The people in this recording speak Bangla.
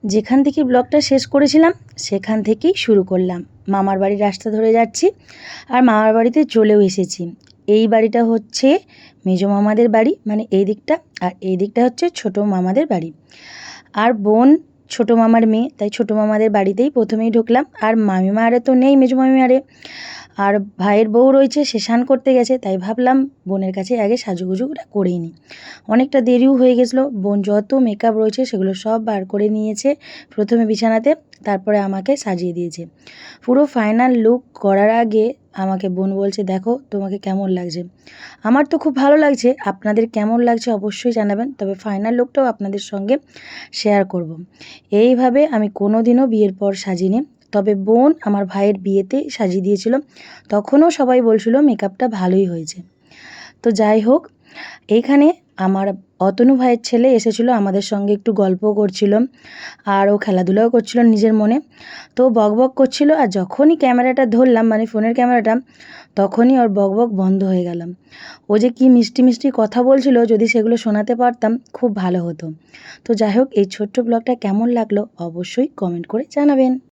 যেখান থেকে ব্লগটা শেষ করেছিলাম সেখান থেকেই শুরু করলাম। মামার বাড়ির রাস্তা ধরে যাচ্ছি আর মামার বাড়িতে চলেও এসেছি। এই বাড়িটা হচ্ছে মেজো মামাদের বাড়ি, মানে এই দিকটা, আর এই দিকটা হচ্ছে ছোটো মামাদের বাড়ি। আর বোন ছোটো মামার মেয়ে, তাই ছোটো মামাদের বাড়িতেই প্রথমেই ঢুকলাম। আর মামিমা আরে তো নেই, মেজো মামি আরে, আর ভাইয়ের বউ রয়েছে, সে স্নান করতে গেছে, তাই ভাবলাম বোনের কাছে আগে সাজুগুজুটা করেই নিই। অনেকটা দেরিও হয়ে গেছিলো। বোন যত মেকআপ রয়েছে সেগুলো সব বার করে নিয়েছে প্রথমে বিছানাতে, তারপরে আমাকে সাজিয়ে দিয়েছে। পুরো ফাইনাল লুক করার আগে আমাকে বোন বলছে, দেখো তোমাকে কেমন লাগছে। আমার তো খুব ভালো লাগছে, আপনাদের কেমন লাগছে অবশ্যই জানাবেন, তবে ফাইনাল লুকটাও আপনাদের সঙ্গে শেয়ার করব। এইভাবে আমি কোনো দিনও বিয়ের পর সাজিনি, তবে বোন আমার ভাইয়ের বিয়েতে সাজিয়ে দিয়েছিল, তখনও সবাই বলছিল মেকআপটা ভালোই হয়েছে। তো যাই হোক, এইখানে আমার অতনু ভাইয়ের ছেলে এসেছিল, আমাদের সঙ্গে একটু গল্প করছিল আর ও খেলাধুলাও করছিল নিজের মনে। তো বকবক করছিল, আর যখনই ক্যামেরাটা ধরলাম, মানে ফোনের ক্যামেরাটা, তখনই ওর বকবক বন্ধ হয়ে গেলাম। ও যে কি মিষ্টি মিষ্টি কথা বলছিল, যদি সেগুলো শোনাতে পারতাম খুব ভালো হতো। তো যাই হোক, এই ছোট্ট ব্লগটা কেমন লাগলো অবশ্যই কমেন্ট করে জানাবেন।